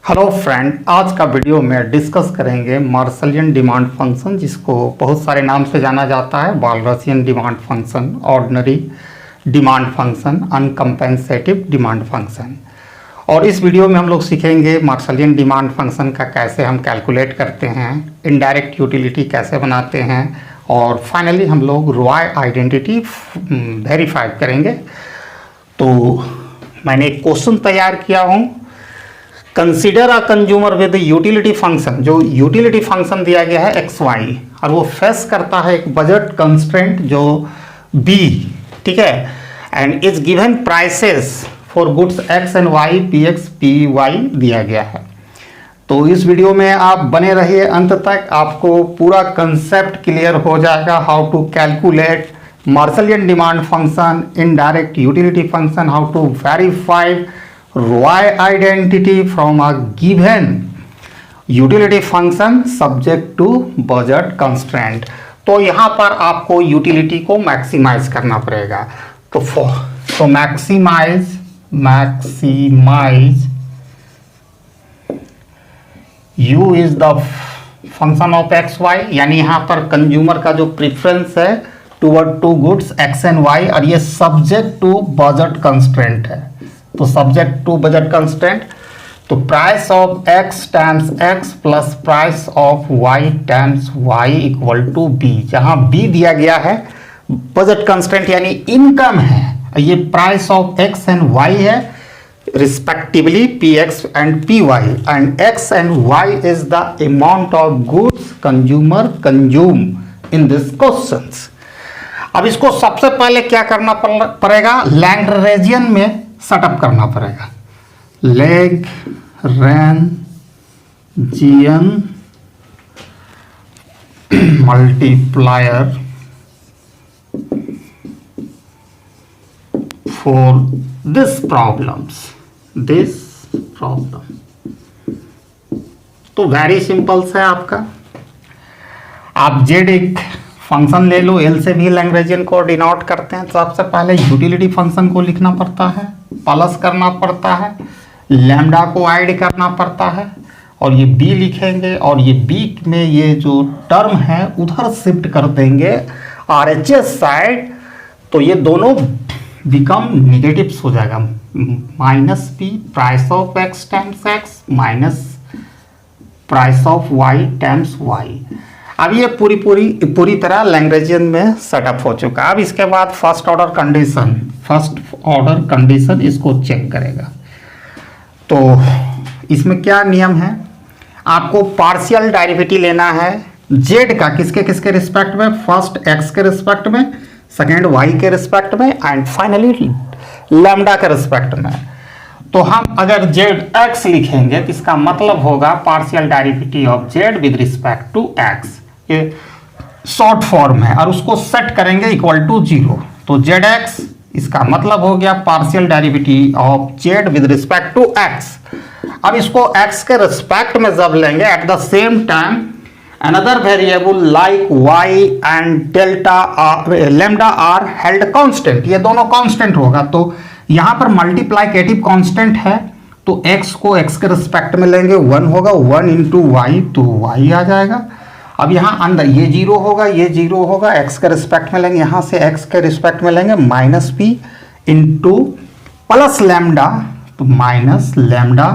Hello friend, आज का video में डिस्कस करेंगे मार्शलियन डिमांड फंक्शन, जिसको बहुत सारे नाम से जाना जाता है। Walrasian demand function, ordinary demand function, uncompensated demand function. और इस वीडियो में हम लोग सीखेंगे मार्शलियन डिमांड फंक्शन का कैसे हम कैलकुलेट करते हैं, इनडायरेक्ट यूटिलिटी कैसे बनाते हैं, और फाइनली हम लोग रोआई आइडेंटिटी वेरीफाई करेंगे। तो मैंने एक क्वेश्चन तैयार किया हूँ, consider a consumer with utility function. जो यूटिलिटी फंक्शन दिया गया है एक्स वाई, और वो फेस करता है एक बजट कंस्ट्रेंट जो बी, ठीक है, and is given prices for goods X and Y, P X P Y दिया गया है। तो इस वीडियो में आप बने रहिए अंत तक, आपको पूरा कंसेप्ट क्लियर हो जाएगा। How to calculate Marshallian demand function, indirect utility function, how to verify Roy's identity from a given utility function subject to budget constraint. तो यहाँ पर आपको यूटिलिटी को मैक्सिमाइज करना पड़ेगा। तो maximize u is the function of X Y, यानी यहाँ पर कंज्यूमर का जो प्रेफरेंस है toward to goods X and Y, और ये सब्जेक्ट टू बजट कंस्ट्रेंट है। तो सब्जेक्ट टू बजट कंस्ट्रेंट, तो price of X times X plus price of Y times Y equal to B. जहां बी दिया गया है बजट कंस्ट्रेंट यानी इनकम है, ये price of X and Y है respectively P X and P Y, and X and Y is the amount of goods consumer consume in this questions. अब इसको सबसे पहले क्या करना पड़ेगा, लैग्रेंजियन में सेटअप करना पड़ेगा। Lagrangian multiplier for this problem. तो वेरी सिंपल है आपका, आप जेड एक फंक्शन ले लो, एल से भी लैग्रेंजियन को डिनोट करते हैं। तो सबसे पहले यूटिलिटी फंक्शन को लिखना पड़ता है, प्लस करना पड़ता है, लैम्डा को ऐड करना पड़ता है, और ये बी लिखेंगे, और ये बी में ये जो टर्म है उधर शिफ्ट कर देंगे आरएचएस साइड। तो ये दोनों बिकम निगेटिव्स हो जाएगा, minus B price of X times X minus price of Y times Y. अब ये पूरी तरह लैग्रेंजियन में सेटअप हो चुका है। अब इसके बाद फर्स्ट ऑर्डर कंडीशन इसको चेक करेगा। तो इसमें क्या नियम है, आपको पार्शियल डेरिवेटिव लेना है जेड का, किसके किसके रिस्पेक्ट में, फर्स्ट एक्स के रिस्पेक्ट में, सेकेंड वाई के रिस्पेक्ट में, एंड फाइनली लैम्डा के रिस्पेक्ट में। तो हम अगर जेड एक्स लिखेंगे तो इसका मतलब होगा partial derivative of Z with respect to X, ये शॉर्ट फॉर्म है, और उसको सेट करेंगे इक्वल टू 0। तो जेड एक्स इसका मतलब हो गया partial derivative of Z with respect to X. अब इसको एक्स के रिस्पेक्ट में जब लेंगे, at the same time another variable like Y and delta lambda are held constant, ये दोनों कांस्टेंट होगा। तो यहां पर मल्टीप्लाइकेटिव कांस्टेंट है, तो x को x के रिस्पेक्ट में लेंगे, 1 होगा, 1 इंटू वाई, तो y आ जाएगा। अब यहाँ अंदर ये 0 होगा, ये 0 होगा, x के रिस्पेक्ट में लेंगे, यहाँ से x के रिस्पेक्ट में लेंगे minus p into plus lambda, तो minus lambda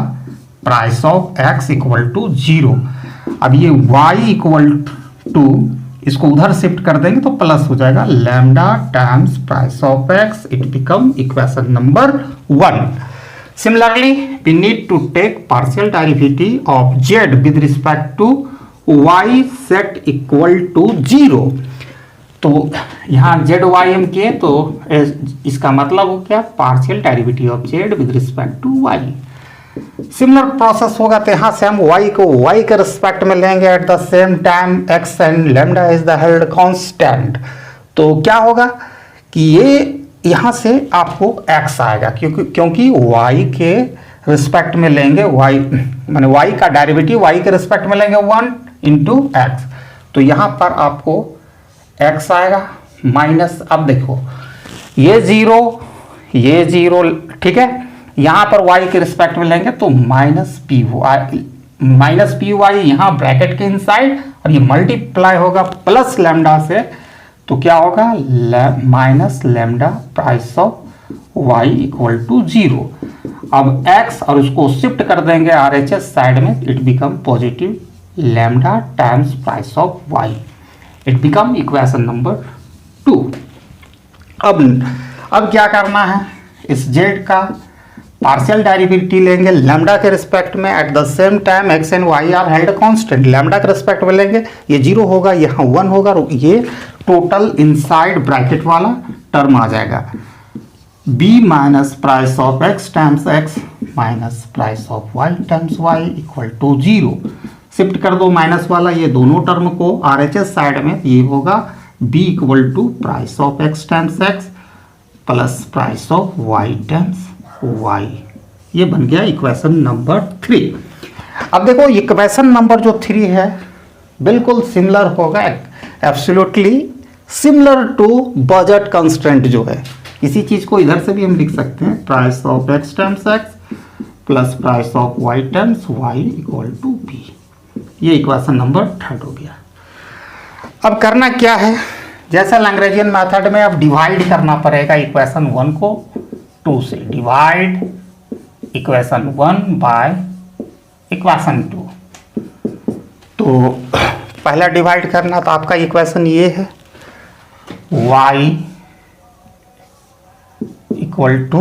price of x equal to 0। अब ये y इक्वल टू, इसको उधर शिफ्ट कर देंगे तो प्लस हो जाएगा lambda times price of x, it become equation number 1। Similarly we need to take partial derivative of z with respect to y set equal to 0। तो यहाँ जेड वाई हम किए, तो इसका मतलब हो गया partial derivative of z with respect to y। Similar process होगा, तो यहाँ से हम y को y के रिस्पेक्ट में लेंगे, at the same time x and lambda is the held constant. तो क्या होगा कि ये यहाँ से आपको x आएगा, क्योंकि y के रिस्पेक्ट में लेंगे, y माने y का डेरिवेटिव y के रिस्पेक्ट में लेंगे 1 इंटू एक्स, तो यहाँ पर आपको x आएगा माइनस, अब देखो ये 0 ठीक है, यहाँ पर y के रिस्पेक्ट में लेंगे तो माइनस पी वाई यहाँ ब्रैकेट के इनसाइड, और ये मल्टीप्लाई होगा प्लस लैम्डा से, तो क्या होगा minus lambda price of y equal to 0। अब x और उसको शिफ्ट कर देंगे RHS साइड में, it become positive lambda times price of y, it become equation number 2। अब क्या करना है, इस z का पार्शियल डेरिवेटिव लेंगे लैम्डा के रिस्पेक्ट में, at the same time x and y are held constant, lambda के रिस्पेक्ट में लेंगे, ये 0 होगा, यहाँ 1 होगा, ये टोटल इनसाइड ब्रैकेट वाला टर्म आ जाएगा, b minus price of x times x minus price of y times y equal to 0। Shift कर दो माइनस वाला ये दोनों टर्म को RHS साइड में, ये होगा b equal to price of x times x plus price of y times y। ये बन गया इक्वेशन नंबर 3। अब देखो इक्वेशन नंबर जो 3 है बिल्कुल सिमिलर होगा, absolutely similar to budget constraint जो है। इसी चीज को इधर से भी हम लिख सकते हैं, price of x times x plus price of y times y equal to b। ये इक्वेशन नंबर 3 हो गया। अब करना क्या है, जैसा लैग्रेंजियन मेथड में अब डिवाइड करना पड़ेगा इक्वेशन 1 को 2 से, डिवाइड इक्वेशन 1 बाय इक्वेशन 2। तो पहला डिवाइड करना, तो आपका इक्वेशन ये है y equal to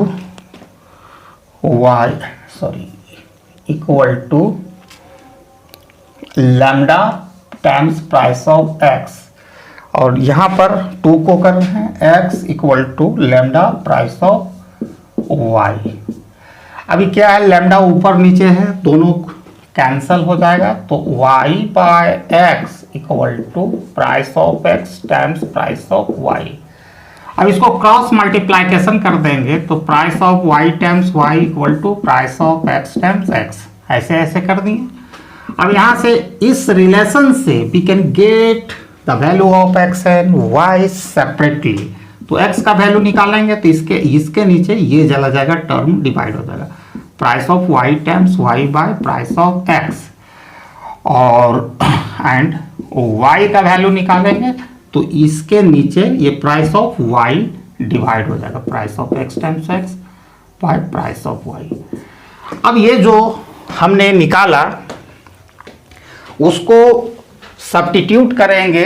equal to lambda times price of x, और यहाँ पर 2 को कर रहे हैं x equal to lambda price of y। अभी क्या है, लैम्डा ऊपर नीचे है, दोनों कैंसल हो जाएगा, तो y by x equal to price of x times price of y। अब इसको क्रॉस मल्टीप्लाइकेशन कर देंगे, तो price of y times y equal to price of x times x, ऐसे ऐसे कर दिए। अब यहाँ से इस रिलेशन से we can get the value of x and y separately, तो x का वैल्यू निकालेंगे तो इसके नीचे ये चला जाएगा, टर्म डिवाइड हो जाएगा, price of y times y by price of x, और एंड y का वैल्यू निकालेंगे तो इसके नीचे ये प्राइस ऑफ y डिवाइड हो जाएगा, price of x times x by price of y। अब ये जो हमने निकाला उसको सब्स्टिट्यूट करेंगे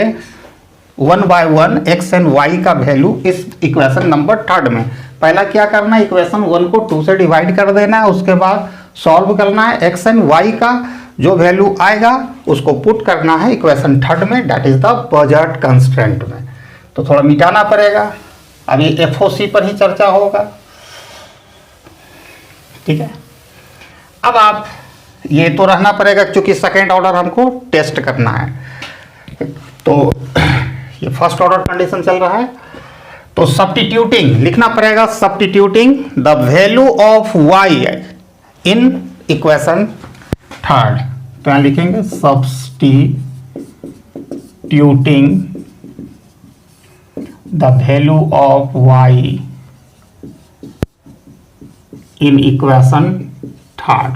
1 बाय 1 x एंड y का वैल्यू इस इक्वेशन नंबर 3 में। पहला क्या करना है, इक्वेशन 1 को 2 से डिवाइड कर देना है, उसके बाद सॉल्व करना है, x एंड y का जो वैल्यू आएगा उसको पुट करना है इक्वेशन 3 में, that is the budget constraint में। तो थोड़ा मिटाना पड़ेगा, अभी FOC पर ही चर्चा होगा, ठीक है। अब आप ये तो रहना पड़ेगा क्योंकि सेकेंड ऑर्डर हमको टेस्ट करना है, तो ये फर्स्ट ऑर्डर कंडीशन चल रहा है, तो सब्स्टिट्यूटिंग लिखना पड़ेगा, substituting the value of y in equation 3, तो यहाँ लिखेंगे substituting the value of y in equation 3।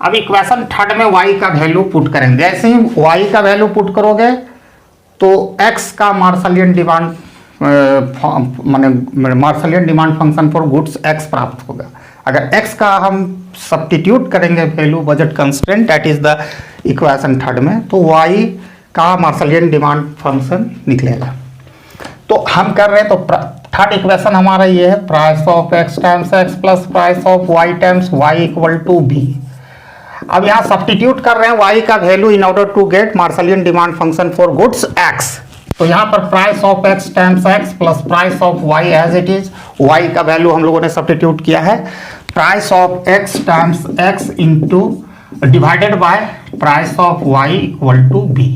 अब इक्वेशन 3 में y का वैल्यू पुट करेंगे, जैसे ही y का वैल्यू पुट करोगे तो x का मार्शलियन डिमांड माने Marshallian demand function for goods x प्राप्त होगा। अगर x का हम सब्स्टिट्यूट करेंगे value budget constraint, that is the equation 3 में, तो y का मार्शलियन डिमांड फंक्शन निकलेगा। तो हम कर रहे हैं, तो थर्ड इक्वेशन हमारा ये है, price of x times x plus price of y times y equal to b। अब यहाँ सब्स्टिट्यूट कर रहे हैं y का value in order to get Marshallian demand function for goods x, तो यहाँ पर price of x times x plus price of y as it is, y का वैल्यू हम लोगों ने सब्स्टिट्यूट किया है, price of x times x into divided by price of y equal to b,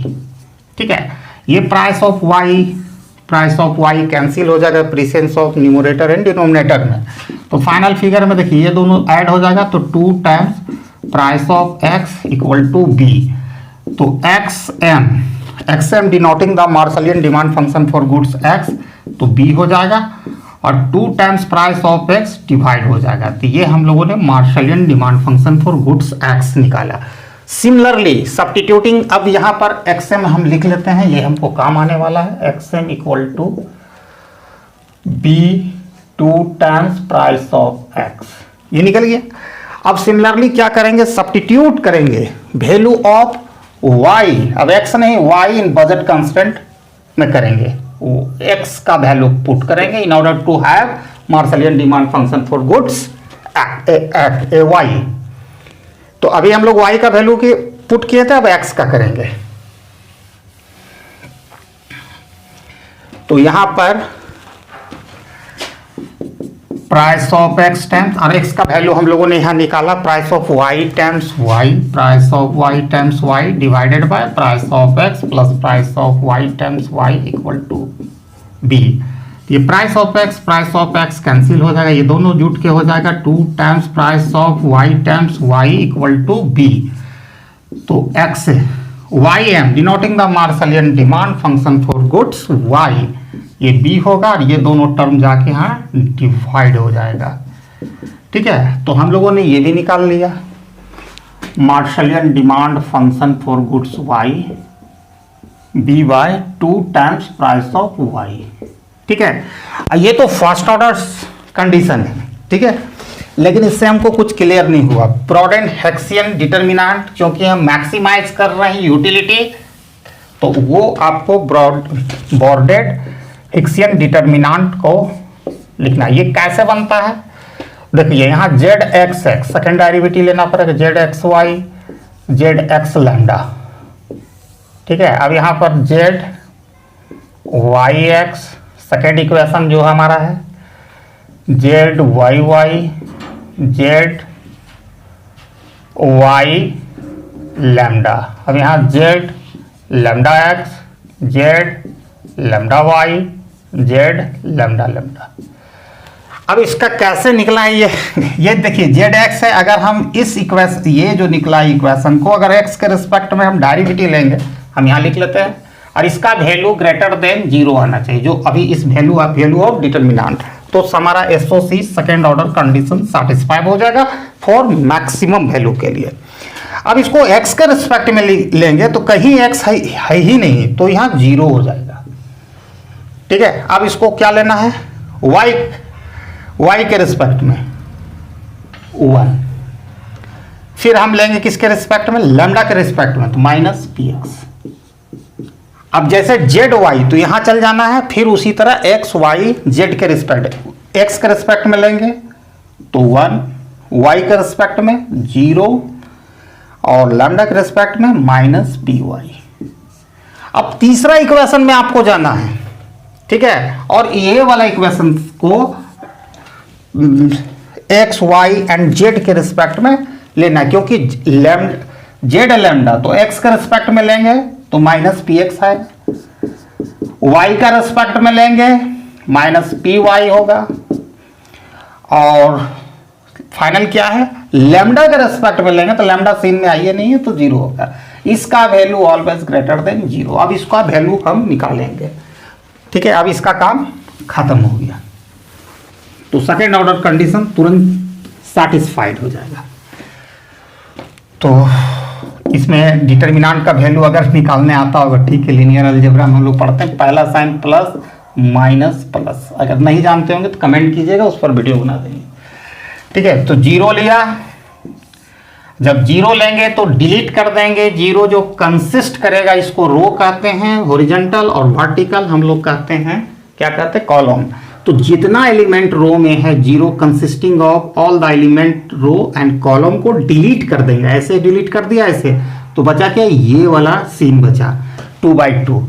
ठीक है। ये प्राइस ऑफ y कैंसिल हो जाएगा प्रीसेंस ऑफ न्यूमरेटर एंड डिनोमिनेटर में, तो फाइनल फिगर में देखिए ये दोनों ऐड हो जाएगा, तो 2 times price of x equal to b, तो xm denoting the Marshallian demand function for goods x, तो b हो जाएगा, और 2 times price of X divide हो जाएगा। तो ये हम लोगों ने Marshallian demand function for goods X निकाला। सिमिलरली सब्स्टिट्यूटिंग, अब यहाँ पर एक्सएम हम लिख लेते हैं, ये हमको काम आने वाला है। XM equal to B 2 times price of X, ये निकल गया। अब सिमिलरली क्या करेंगे, सब्स्टिट्यूट करेंगे वैल्यू ऑफ वाई, अब एक्स नहीं वाई इन बजट कंस्टेंट में करेंगे, एक्स का वैल्यू पुट करेंगे in order to have Marshallian demand function for goods at a Y. तो अभी हम लोग वाई का वैल्यू के पुट किए थे, अब एक्स का करेंगे। तो यहां पर प्राइस ऑफ एक्स टाइम्स, और एक्स का वैल्यू हम लोगों ने यहां निकाला price of Y times Y, price of Y times Y divided by price of X plus price of Y times Y equal to B. ये प्राइस ऑफ एक्स कैंसिल हो जाएगा, ये दोनों जुट के हो जाएगा 2 times price of Y times Y equal to B. तो X Y M denoting the Marshallian demand function for goods Y, ये बी होगा और ये दोनों टर्म जाके यहाँ डिवाइड हो जाएगा। ठीक है, तो हम लोगों ने ये भी निकाल लिया Marshallian demand function for goods Y B by 2 times price of Y. ठीक है, ये तो फर्स्ट ऑर्डर कंडीशन है। ठीक है, लेकिन इससे हमको कुछ क्लियर नहीं हुआ ब्रॉडेड हेक्सियन डिटर्मिनेंट, क्योंकि हम मैक्सिमाइज कर रहे हैं यूटिलिटी, तो वो आपको ब्रॉडेड हेक्सियन डिटर्मिनेंट को लिखना। ये कैसे बनता है, देखिए यहाँ Z X X second derivative लेना पड़ेगा, Z X Y Z X lambda. ठीक है, अब यहाँ पर Z Y X second equation जो हमारा है, Z Y Y Z Y lambda. अब यहाँ Z lambda X Z lambda Y Z lambda lambda. अब इसका कैसे निकला है ये देखिए जेड एक्स है, अगर हम इस इक्वेशन ये जो निकला इक्वेशन को अगर एक्स के रिस्पेक्ट में हम डेरिवेटिव लेंगे, हम यहाँ लिख लेते हैं, और इसका वैल्यू ग्रेटर देन 0 आना चाहिए, जो अभी इस वैल्यू ऑफ डिटर्मिनेंट, तो हमारा SOC second order condition satisfy हो जाएगा फॉर मैक्सिमम वैल्यू के लिए। अब इसको एक्स के रिस्पेक्ट में लेंगे तो कहीं एक्स है ही नहीं, तो यहाँ 0 हो जाएगा। ठीक है, अब इसको क्या लेना है, y के रिस्पेक्ट में 1, फिर हम लेंगे किसके रिस्पेक्ट में, लैम्डा के रिस्पेक्ट में, तो माइनस px। अब जैसे जेड वाई तो यहां चल जाना है, फिर उसी तरह एक्स वाई जेड के रिस्पेक्ट, एक्स के रिस्पेक्ट में लेंगे तो 1, वाई के रिस्पेक्ट में 0 और लैम्डा के रिस्पेक्ट में माइनस py। अब तीसरा इक्वेशन में आपको जाना है। ठीक है, और ये वाला इक्वेशन को एक्स वाई एंड जेड के रिस्पेक्ट में लेना, क्योंकि जेड लैम्डा तो एक्स के रिस्पेक्ट में लेंगे तो माइनस px है, वाई का रिस्पेक्ट में लेंगे माइनस py होगा, और फाइनल क्या है, लैम्डा के रिस्पेक्ट में लेंगे तो लैम्डा सीन में आइए नहीं है तो 0 होगा, इसका वैल्यू ऑलवेज ग्रेटर देन 0। अब इसका वैल्यू हम निकालेंगे। ठीक है, अब इसका काम खत्म हो गया, तो सेकेंड ऑर्डर कंडीशन तुरंत सेटिस्फाइड हो जाएगा। तो इसमें डिटर्मिनेंट का वैल्यू अगर निकालने आता होगा, ठीक है, लीनियर अलजेब्रा में हम लोग पढ़ते हैं, पहला साइन प्लस माइनस प्लस, अगर नहीं जानते होंगे तो कमेंट कीजिएगा, उस पर वीडियो बना देंगे। ठीक है, तो 0 लिया, जब 0 लेंगे तो डिलीट कर देंगे, 0 जो कंसिस्ट करेगा इसको रो कहते हैं, हॉरिजॉन्टल, और वर्टिकल हम लोग कहते हैं, क्या कहते हैं, कॉलम। तो जितना एलिमेंट रो में है 0 consisting of all the element row and column को डिलीट कर देंगे, ऐसे डिलीट कर दिया ऐसे, तो बचा क्या, ये वाला सीन बचा 2/2,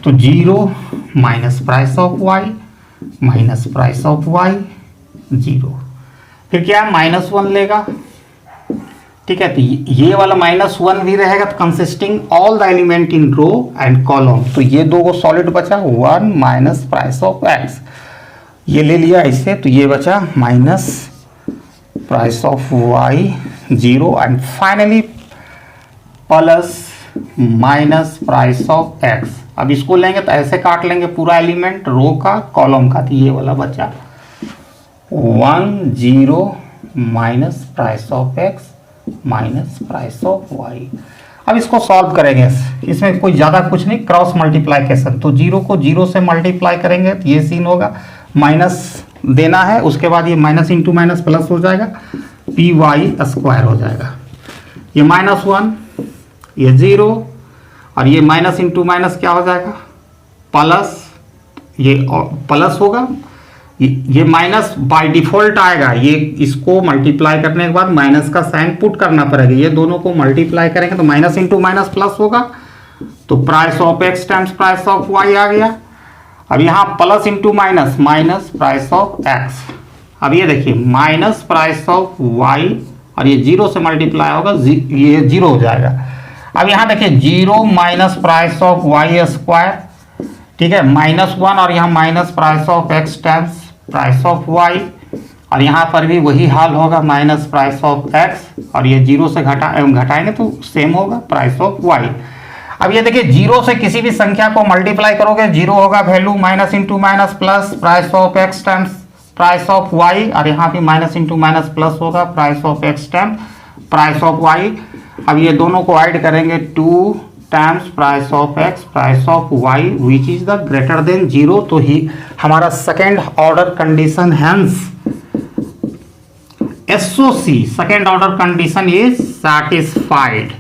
तो 0 minus price of Y minus price of Y 0, फिर क्या -1 लेगा। ठीक है, तो ये वाला -1 भी रहेगा, तो consisting all the element in row and column, तो ये दो को सॉलिड बचा 1 माइनस प्राइस ऑफ एक्स, ये ले लिया इससे, तो ये बचा minus price of Y 0 and finally plus minus price of X. अब इसको लेंगे तो ऐसे काट लेंगे पूरा एलिमेंट रो का कॉलम का, तो ये वाला बचा 10 minus price of X minus price of Y. अब इसको सॉल्व करेंगे, इसमें कोई ज़्यादा कुछ नहीं, क्रॉस मल्टीप्लाइकेशन। तो 0 को 0 से मल्टीप्लाई करेंगे तो ये सीन होगा, माइनस देना है, उसके बाद ये माइनस इंटू माइनस प्लस हो जाएगा, पी वाई स्क्वायर हो जाएगा। ये -1, ये 0 और ये माइनस इंटू माइनस क्या हो जाएगा प्लस, ये प्लस होगा, ये माइनस बाय डिफॉल्ट आएगा, ये इसको मल्टीप्लाई करने के बाद माइनस का साइन पुट करना पड़ेगा, ये दोनों को मल्टीप्लाई करेंगे तो माइनस इंटू माइनस प्लस होगा, तो price of X times price of Y आ गया। अब यहाँ plus into minus, minus price of X. अब ये देखिए माइनस प्राइस ऑफ वाई और ये 0 से मल्टीप्लाई होगा, ये 0 हो जाएगा। अब यहाँ देखिए 0 minus price of Y square, ठीक है, -1 और यहाँ minus price of X times price of Y, और यहाँ पर भी वही हाल होगा, माइनस प्राइस ऑफ एक्स और ये 0 से घटाएंगे तो सेम होगा प्राइस ऑफ वाई। अब ये देखिए 0 से किसी भी संख्या को मल्टीप्लाई करोगे 0 होगा value, minus into minus plus price of X times price of Y, और यहाँ भी माइनस इंटू माइनस प्लस होगा price of X times price of Y. अब ये दोनों को ऐड करेंगे 2 times price of X price of Y which is the greater than 0, तो ही हमारा second order condition hence SOC second order condition is satisfied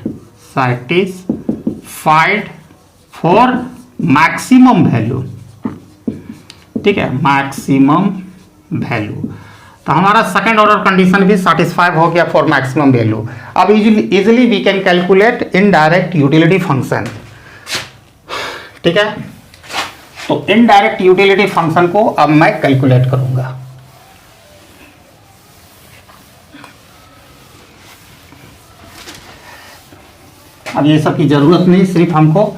for maximum value, ठीक है, मैक्सिमम वैल्यू। तो हमारा सेकेंड ऑर्डर कंडीशन भी satisfy हो गया फॉर मैक्सिमम वैल्यू। अब easily we can calculate indirect utility function, ठीक है। तो इनडायरेक्ट यूटिलिटी फंक्शन को अब मैं कैलकुलेट करूंगा। अब ये सब की जरूरत नहीं, सिर्फ हमको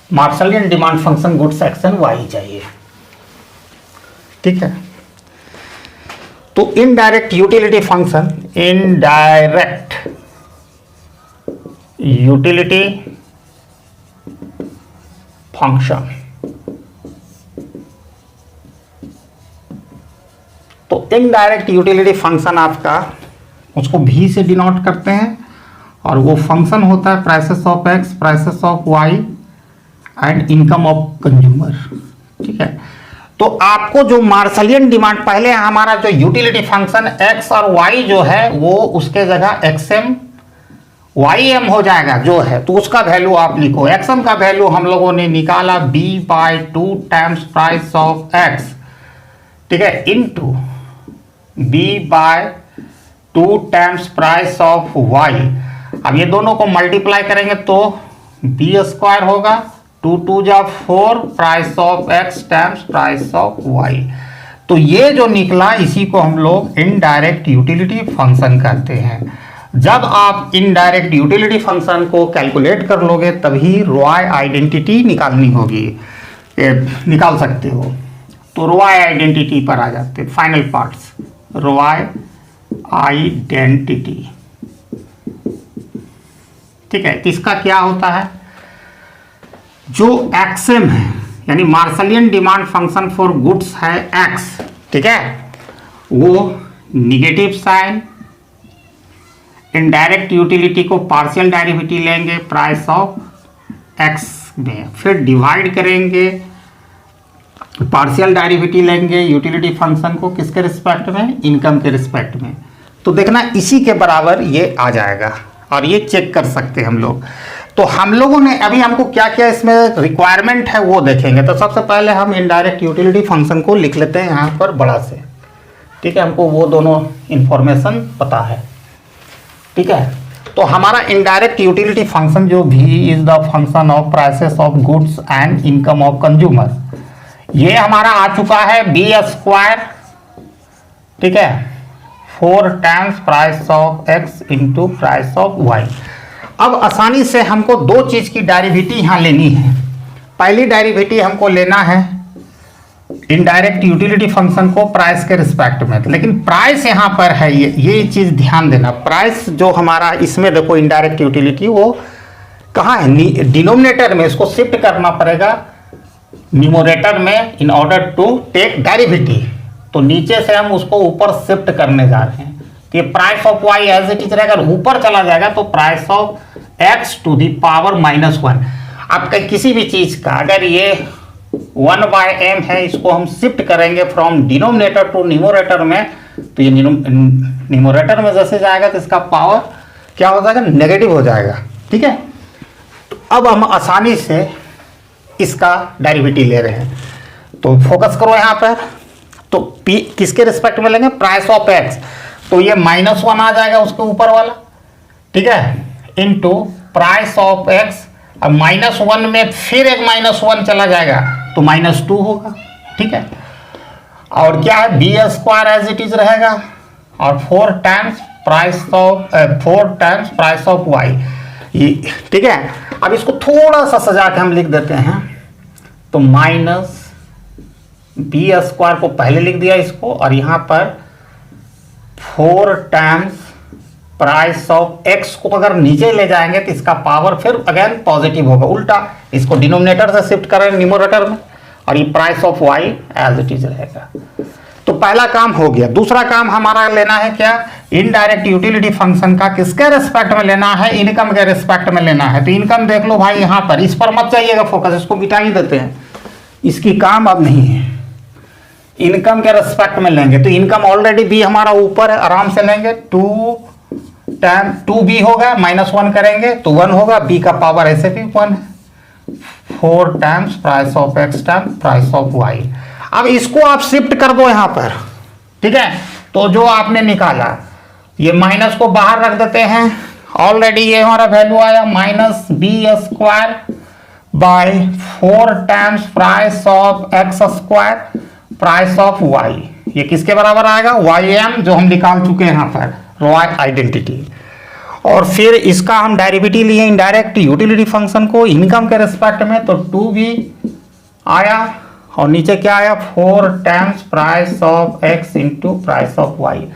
Marshallian demand function goods x and y चाहिए, ठीक है। तो indirect utility function, indirect utility function, तो इनडायरेक्ट यूटिलिटी फंक्शन आपका उसको भी से डिनोट करते हैं, और वो फंक्शन होता है prices of X prices of Y and income of consumer, ठीक है। तो आपको जो मार्शलियन डिमांड, पहले हमारा जो यूटिलिटी फंक्शन एक्स और वाई जो है वो उसके जगह एक्सएम वाई एम हो जाएगा जो है, तो उसका वैल्यू आप लिखो। एक्सएम का वैल्यू हम लोगों ने निकाला b/2 times price of X, ठीक है, into b/2 times price of Y. अब ये दोनों को मल्टीप्लाई करेंगे तो बी स्क्वायर होगा, 2 2 जा 4 price of X times price of Y. तो ये जो निकला इसी को हम लोग इनडायरेक्ट यूटिलिटी फंक्शन कहते हैं। जब आप इनडायरेक्ट यूटिलिटी फंक्शन को कैलकुलेट कर लोगे तभी रॉय आइडेंटिटी निकालनी होगी, निकाल सकते हो। तो रॉय आइडेंटिटी पर आ जाते फाइनल पार्ट्स, रॉय आइडेंटिटी, ठीक है। इसका क्या होता है, जो एक्सएम है यानी Marshallian demand function for goods है एक्स, ठीक है, वो निगेटिव साइन, इनडायरेक्ट यूटिलिटी को पार्शियल डेरिवेटिव लेंगे प्राइस ऑफ एक्स में, फिर डिवाइड करेंगे, पार्शियल डेरिवेटिव लेंगे यूटिलिटी फंक्शन को किसके रिस्पेक्ट में, इनकम के रिस्पेक्ट में। तो देखना इसी के बराबर ये आ जाएगा, और ये चेक कर सकते हैं हम लोग। तो हम लोगों ने अभी हमको क्या क्या इसमें रिक्वायरमेंट है वो देखेंगे। तो सबसे पहले हम इनडायरेक्ट यूटिलिटी फंक्शन को लिख लेते हैं यहाँ पर बड़ा से, ठीक है, हमको वो दोनों इंफॉर्मेशन पता है, ठीक है। तो हमारा इनडायरेक्ट यूटिलिटी फंक्शन जो भी is the function of prices of goods and income of consumer, ये हमारा आ चुका है बी स्क्वायर, ठीक है, 4 times price of X into price of Y. अब आसानी से हमको दो चीज की डेरिवेटिव यहाँ लेनी है। पहली डेरिवेटिव हमको लेना है इनडायरेक्ट यूटिलिटी फंक्शन को प्राइस के रिस्पेक्ट में, लेकिन प्राइस यहाँ पर है, ये चीज ध्यान देना। प्राइस जो हमारा इसमें देखो इनडायरेक्ट यूटिलिटी वो कहाँ है, डिनोमिनेटर में, इसको शिफ्ट करना पड़ेगा न्यूमरेटर में in order to take derivative. तो नीचे से हम उसको ऊपर शिफ्ट करने जा रहे हैं कि price of Y as it is रहेगा, ऊपर चला जाएगा तो price of X to the power -1। आपका किसी भी चीज का अगर ये 1/m है, इसको हम शिफ्ट करेंगे फ्रॉम डिनोमिनेटर टू न्यूमरेटर में, तो ये न्यूमरेटर में जैसे जाएगा तो इसका पावर क्या हो जाएगा, नेगेटिव हो जाएगा। ठीक है, तो अब हम आसानी से इसका डेरिवेटिव ले रहे हैं, तो फोकस करो यहाँ पर। तो P किसके रिस्पेक्ट में लेंगे, प्राइस ऑफ एक्स, तो ये -1 आ जाएगा उसके ऊपर वाला, ठीक है, इनटू प्राइस ऑफ एक्स। अब -1 में फिर एक -1 चला जाएगा तो -2 होगा। ठीक है, और क्या है, B square as it is रहेगा, और 4 टाइम्स प्राइस ऑफ वाई। ठीक है, अब इसको थोड़ा सा सजा के हम लिख देते हैं, तो माइनस बी स्क्वायर को पहले लिख दिया इसको, और यहां पर 4 टाइम्स प्राइस ऑफ एक्स को अगर नीचे ले जाएंगे तो इसका पावर फिर अगेन पॉजिटिव होगा, उल्टा इसको डिनोमिनेटर से शिफ्ट करें न्यूमरेटर में, और ये price of Y as it is रहेगा। तो पहला काम हो गया। दूसरा काम हमारा लेना है क्या, इनडायरेक्ट यूटिलिटी फंक्शन का किसके रिस्पेक्ट में लेना है, इनकम के रिस्पेक्ट में लेना है। तो इनकम देख लो भाई, यहां पर इस पर मत जाइएगा फोकस, इसको मिटा ही देते हैं, इसकी काम अब नहीं है। इनकम के रिस्पेक्ट में लेंगे तो इनकम ऑलरेडी बी हमारा ऊपर है, आराम से लेंगे, 2b होगा, -1 करेंगे तो 1 होगा, b का पावर ऐसे भी 1 है, 4 times price of X time price of Y. अब इसको आप शिफ्ट कर दो यहां पर, ठीक है, तो जो आपने निकाला ये माइनस को बाहर रख देते हैं, ऑलरेडी ये हमारा वैल्यू आया -b² by 4 times price of X square price of Y. ये किसके बराबर आएगा, ym, जो हम निकाल चुके हैं यहां पर, रॉय आइडेंटिटी। और फिर इसका हम डेरिवेटिव लिए इनडायरेक्ट यूटिलिटी फंक्शन को इनकम के रिस्पेक्ट में, तो 2b आया, और नीचे क्या आया, 4 times price of X into price of Y.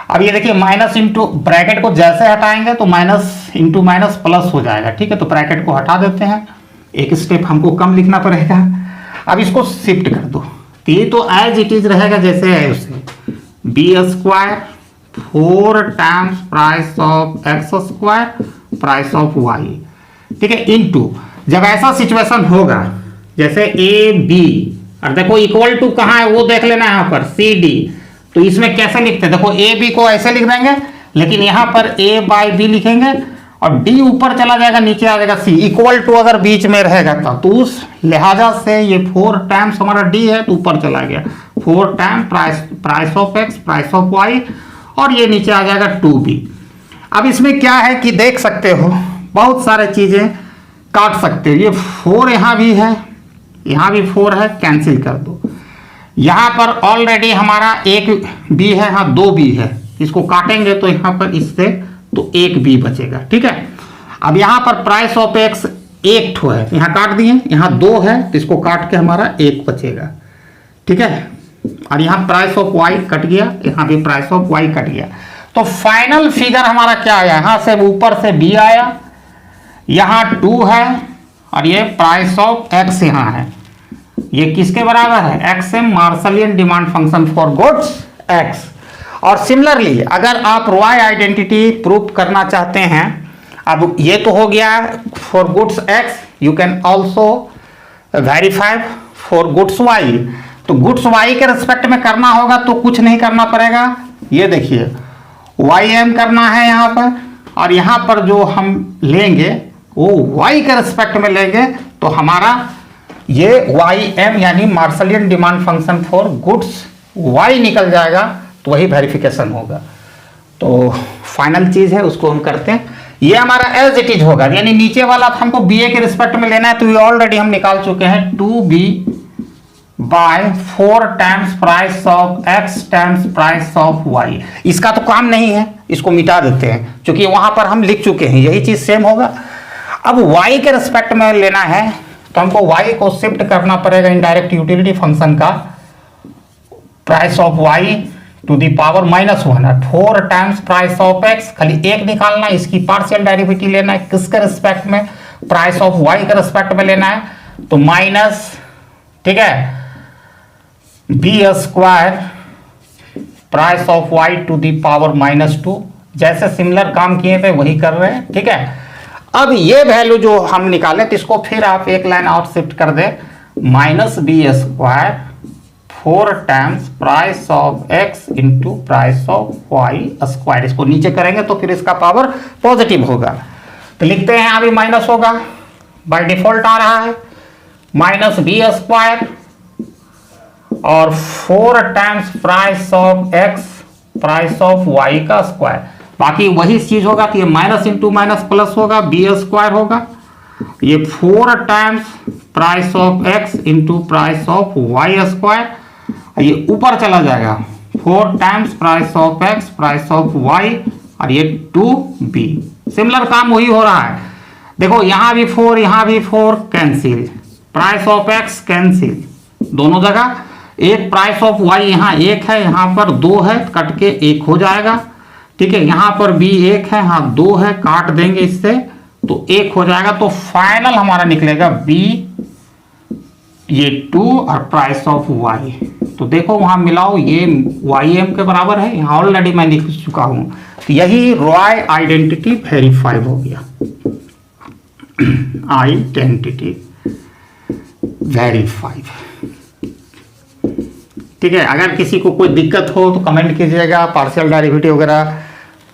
अब ये देखिए माइनस इंटू ब्रैकेट को जैसे हटाएंगे तो माइनस इंटू माइनस प्लस हो जाएगा। ठीक है, तो ब्रैकेट को हटा देते हैं, एक स्टेप हमको कम लिखना पड़ेगा। अब इसको शिफ्ट कर दो, तो ये तो एज इट इज रहेगा जैसे है उसे, b² 4 times price of X square price of Y. ठीक है, इनटू जब ऐसा सिचुएशन होगा जैसे ए बी, और देखो इक्वल टू कहाँ है वो देख लेना यहाँ पर, सी डी, तो इसमें कैसे लिखते हैं, देखो ए बी को ऐसे लिख देंगे, लेकिन यहाँ पर ए बाई बी लिखेंगे, और डी ऊपर चला जाएगा, नीचे आ जाएगा सी, इक्वल टू अगर बीच में रहेगा तो उस लिहाजा से ये 4 टाइम्स हमारा डी है तो ऊपर चला गया, 4 time price of X price of Y, और ये नीचे आ जाएगा 2b। अब इसमें क्या है कि देख सकते हो बहुत सारे चीजें काट सकते हो, ये 4 यहाँ भी है, यहाँ भी 4 है, कैंसिल कर दो। यहाँ पर ऑलरेडी हमारा एक b है, हाँ 2b है, इसको काटेंगे तो यहाँ पर इससे तो एक b बचेगा। ठीक है, अब यहाँ पर प्राइस ऑफ एक्स 1 ठो है, यहाँ काट दिए, यहाँ 2 है तो इसको काट के हमारा 1 बचेगा। ठीक है, और यहाँ प्राइस ऑफ वाई कट गया, यहाँ भी प्राइस ऑफ वाई कट गया, तो फाइनल फिगर हमारा क्या आया, यहाँ से ऊपर से b आया, यहाँ 2 है, और ये प्राइस ऑफ एक्स यहाँ है, ये किसके बराबर है, XM Marshallian demand function for goods x. और सिमिलरली अगर आप रॉय आइडेंटिटी प्रूव करना चाहते हैं, अब ये तो हो गया for goods X, you can also verify for goods Y. तो गुड्स वाई के रिस्पेक्ट में करना होगा तो कुछ नहीं करना पड़ेगा, ये देखिए ym करना है यहाँ पर, और यहाँ पर जो हम लेंगे वो y के रिस्पेक्ट में लेंगे, तो हमारा ये ym यानी Marshallian demand function for goods y निकल जाएगा, तो वही वेरिफिकेशन होगा। तो फाइनल चीज है उसको हम करते हैं, ये हमारा एज इट इज होगा, यानी नीचे वाला हमको bA के रिस्पेक्ट में लेना है, तो ये ऑलरेडी हम निकाल चुके हैं, 2b by 4 times price of X times price of Y. इसका तो काम नहीं है, इसको मिटा देते हैं, क्योंकि वहां पर हम लिख चुके हैं, यही चीज सेम होगा। अब y के रिस्पेक्ट में लेना है तो हमको y को शिफ्ट करना पड़ेगा इनडायरेक्ट यूटिलिटी फंक्शन का, price of y to the power -1, 4 times price of x, खाली एक निकालना, इसकी पार्शियल डेरिवेटिव लेना है, किसके रिस्पेक्ट में, प्राइस ऑफ y के रिस्पेक्ट में लेना है, तो माइनस, ठीक है, b² price of Y to the power -2। जैसे सिमिलर काम किए थे वही कर रहे हैं, ठीक है। अब ये वैल्यू जो हम निकाले तो इसको फिर आप एक लाइन और शिफ्ट कर दे, -b² 4 times price of x into price of y²। इसको नीचे करेंगे तो फिर इसका पावर पॉजिटिव होगा, तो लिखते हैं अभी माइनस होगा, बाय डिफॉल्ट आ रहा है -b² और 4 times price of x price of y²। बाकी वही चीज होगा कि ये माइनस इंटू माइनस प्लस होगा, b² होगा, ये 4 times price of x into price of y², ये ऊपर चला जाएगा 4 times price of x price of y, और ये 2b। सिमिलर काम वही हो रहा है, देखो यहां भी 4 यहां भी 4 cancel, price of x cancel दोनों जगह, एक प्राइस ऑफ y यहाँ 1 है, यहाँ पर 2 है, कट के 1 हो जाएगा, ठीक है। यहाँ पर भी 1 है, यहाँ 2 है, काट देंगे इससे तो 1 हो जाएगा, तो फाइनल हमारा निकलेगा b, ये 2 और प्राइस ऑफ y। तो देखो वहां मिलाओ, ये ym के बराबर है, यहाँ ऑलरेडी मैं लिख चुका हूं, तो यही रॉय आइडेंटिटी वेरीफाई हो गया, आइडेंटिटी वेरीफाई, ठीक है। अगर किसी को कोई दिक्कत हो तो कमेंट कीजिएगा, पार्शियल डेरिवेटिव वगैरह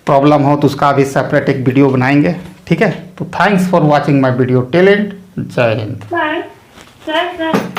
प्रॉब्लम हो तो उसका भी सेपरेट एक वीडियो बनाएंगे, ठीक है। तो thanks for watching my video till and, जय हिंद। सर